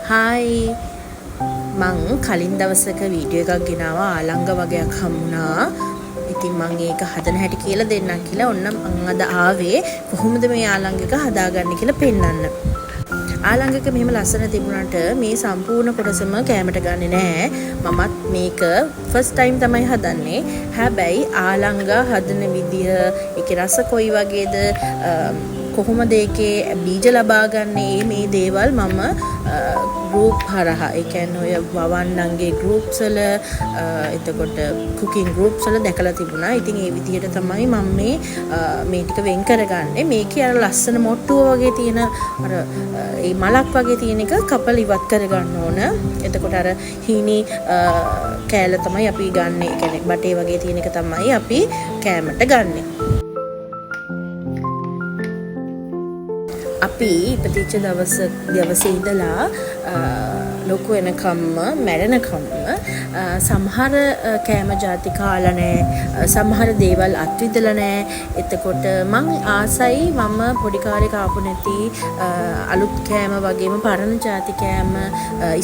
Hi මං කලින් දවසක වීඩියෝ එකක් ගෙනාවා ආලංග වගේක් හම්බුණා. ඉතින් මං ඒක හදන හැටි කියලා දෙන්නම් කියලා ඔන්න මං අද ආවේ කොහොමද මේ ආලංගක හදාගන්නේ කියලා පෙන්නන්න. ආලංගක මෙහෙම ලස්සන තිබුණාට මේ සම්පූර්ණ කොටසම කැමරට ගන්නෙ නෑ. මමත් මේක ෆස්ට් ටයිම් තමයි හදන්නේ. හැබැයි ආලංග හදන විදිය, ඒකේ රස කොයි වගේද, කොහොමද ඒකේ බීජ ලබා ගන්නේ, මේ දේවල් මම ගෲප් හරහා, ඒ කියන්නේ ඔය වවන්නන්ගේ ගෲප්ස් වල, එතකොට කුකින් ගෲප්ස් වල දැකලා තිබුණා. ඉතින් ඒ විදිහට තමයි මම මේ ටික වෙන් කරගන්නේ. මේකේ අර ලස්සන මොට්ටුව වගේ තියෙන අර ඒ මලක් වගේ තියෙන එක කපල ඉවත් කරගන්න ඕන. එතකොට අර හීනි කෑල්ල තමයි අපි ගන්නෙ. ඒ කියන්නේ බටේ වගේ තියෙන එක තමයි අපි කෑමට ගන්නෙ. අපි ඉපදිච්ච දවසේ ඉඳලා ලොකු වෙනකම්ම මැරෙනකම්ම සමහර කෑම ಜಾති කාලා නැහැ, සමහර දේවල් අත්විඳලා නැහැ. එතකොට මං ආසයි මම පොඩි කාලේ කාපු නැති අලුත් කෑම වගේම පරණ ಜಾති කෑම,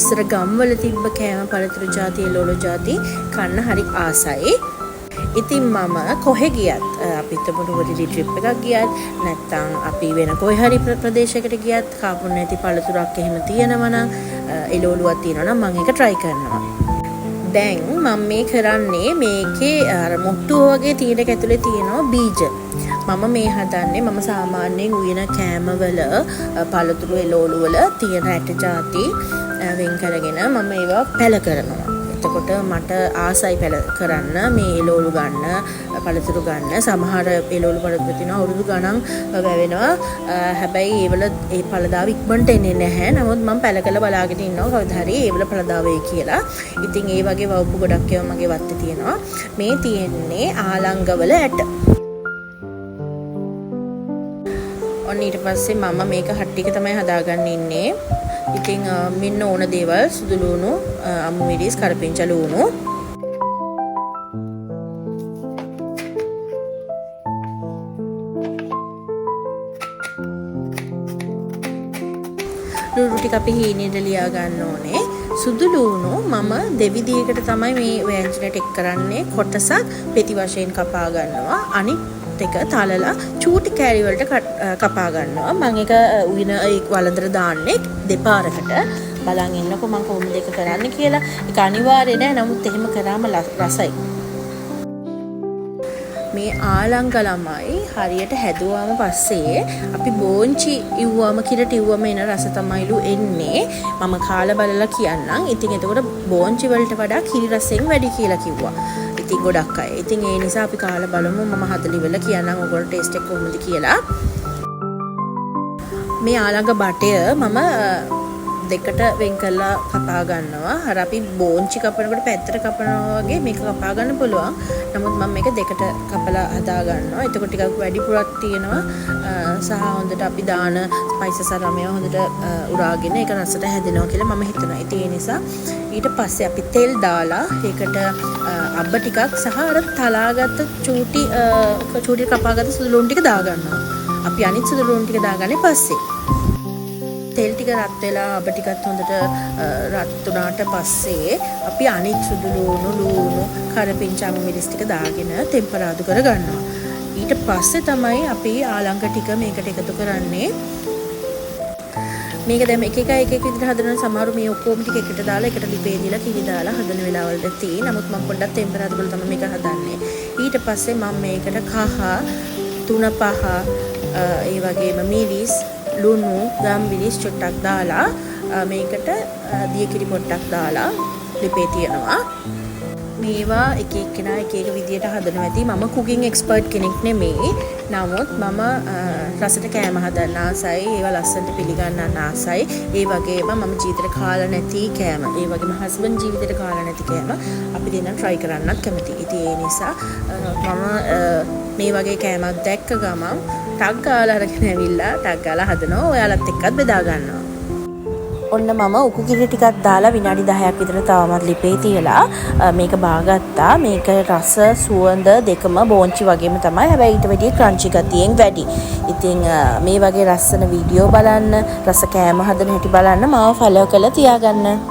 ඉස්සර ගම්වල තිබ්බ කෑම, පළතුරු ಜಾති, එළවලු ಜಾති කන්න හරි ආසයි. ඉතින් මම කොහෙ ගියත්, අපි හිතමු හොලිඩේ ට්‍රිප් එකක් ගියත්, නැත්නම් අපි වෙන කොයි හරි ප්‍රදේශයකට ගියත් කාපු නැති පළතුරක් එහෙම තියෙනවා නම්, එළවලුවක් තියෙනවා නම් මම ඒක try කරනවා. දැන් මම මේ කරන්නේ මේකේ අර මොට්ටුව වගේ තියෙන එක ඇතුලේ තියෙනවා බීජ. මම මේ හදන්නේ මම සාමාන්‍යයෙන් උයන කෑමවල පළතුරු එළවලු වල තියෙන ඇට ಜಾති වෙන් කරගෙන මම ඒවා පැල කරනවා. එතකොට මට ආසයි පැල කරන්න, මේ එළවලු ගන්න, පළතුරු ගන්න. සමහර එළවලු පළතුරු තියෙනවා අවුරුදු ගණන් වැවෙනවා. හැබැයි ඒවල ඒ පළදාව ඉක්මනට එන්නේ නැහැ. නමුත් මම පැල කරලා බලාගෙන ඉන්නවා කවදා හරි ඒවල පළදාව එයි කියලා. ඉතින් ඒ වගේ වවුපු ගොඩක් ඒවා මගේ වත්තේ තියෙනවා. මේ තියෙන්නේ ආලංගවල ඇට. ඔන්න ඊට පස්සේ මම මේක හට්ටික තමයි හදාගන්න ඉන්නේ. ඉතින් මෙන්න ඕන දේවල්: සුදු ලුණු, අමු මිරිස්, කරපිංචා ලුණු. ලුණු ටික අපි හීනෙට ලියා ගන්න ඕනේ. සුදු ලුණු මම දෙවිදියකට තමයි මේ ව්‍යංජනයට එක් කරන්නේ. කොටසක් පෙති වශයෙන් කපා ගන්නවා, අනිත් එක තලලා චූටි කෑලි වලට කපා ගන්නවා. මම ඒක උයන ඒ වලඳර දාන්නේ දෙපාරකට. බලන් ඉන්නකො මම කොහොමද ඒක කරන්නේ කියලා. ඒක අනිවාර්ය නෑ, නමුත් එහෙම කරාම රසයි. මේ ආලංග ළමයි හරියට හැදුවාම පස්සේ අපි බෝංචි ඉව්වම කිරට ඉව්වම එන රස තමයිලු එන්නේ. මම කාලා බලලා කියන්නම්. ඉතින් එතකොට බෝංචි වලට වඩා කිරි රසෙන් වැඩි කියලා කිව්වා. ඉතින් ගොඩක් අය. ඉතින් ඒ නිසා අපි කාලා බලමු. මම හදලි වෙල කියන්නම් ඔයගොල්ලෝ ටේස්ට් එක කොහොමද කියලා. මේ ආලංග බටය මම දෙකට වෙන් කරලා කපා ගන්නවා. අර අපි බෝංචි කපනකොට පැත්තට කපනවා වගේ මේක කපා ගන්න පුළුවන්. නමුත් මම මේක දෙකට කපලා හදා ගන්නවා. එතකොට ටිකක් වැඩිපුරක් තියෙනවා. සහ හොඳට අපි දාන ස්පයිසස් අරමේ හොඳට උරාගෙන ඒක රසට හැදෙනවා කියලා මම හිතනවා. ඒ නිසා ඊට පස්සේ අපි තෙල් දාලා ඒකට අබ්බ ටිකක් සහ අර තලාගත්ත චූටි කපාගත්ත සුදු ලුණු ටික දා ගන්නවා. අපි අනිත් සුදු ලුණු ටික දාගන්නේ පස්සේ. තෙල් ටික රත් වෙලා අබ ටිකත් හොඳට රත් වුණාට පස්සේ අපි අනිත් සුදු ලුණු, කරපිංචා, මිරිස් ටික දාගෙන ටෙම්පරාදු කරගන්නවා. ඊට පස්සේ තමයි අපි ආලංග ටික මේකට එකතු කරන්නේ. මේක දැන් එක විදිහට හදන සමහරු මේ ඔක්කොම ටික එකට දාලා එකට ලිපේ දීලා කිරි දාලා හදන වෙලාවලද තියෙයි. නමුත් මම පොඩ්ඩක් ටෙම්පරාදු කරලා තමයි මේක හදන්නේ. ඊට පස්සේ මම මේකට කහ, තුන පහ, ඒ වගේම මිරිස්, ලුණු, ගම්මිරිස් චුට්ටක් දාලා මේකට දිය කිරි පොට්ටක් දාලා ලිපේ තියනවා. මේවා එක එක්කෙනා එක එක විදියට හදනවා ඇති. මම කුකින් එක්ස්පර්ට් කෙනෙක් නෙමෙයි. නමුත් මම රසට කෑම හදන්න ආසයි, ඒවා ලස්සනට පිළිගන්නන්න ආසයි. ඒ වගේම මම ජීවිතේට කාලා නැති කෑම, ඒ වගේම හස්බන්ඩ් ජීවිතේට කාලා නැති කෑම අපි දෙන්නා try කරන්නත් කැමතියි. ඉතින් ඒ නිසා මම මේ වගේ කෑමක් දැක්ක ගමන් ටක් ගාලා අරගෙන ඇවිල්ලා ටක් ගාලා හදනවා. ඔයාලත් එක්කත් බෙදා ගන්නවා. ඔන්න මම උකු කිරි ටිකක් දාලා විනාඩි 10ක් විතර තවමත් ලිපේ තියලා මේක බාගත්තා. මේක රස සුවඳ දෙකම බෝංචි වගේම තමයි. හැබැයි ඊට වැඩිය ක්‍රන්චි ගතියෙන් වැඩි. ඉතින් මේ වගේ ලස්සන වීඩියෝ බලන්න, රස කෑම හදන හැටි බලන්න මාව ෆලෝ කරලා තියාගන්න.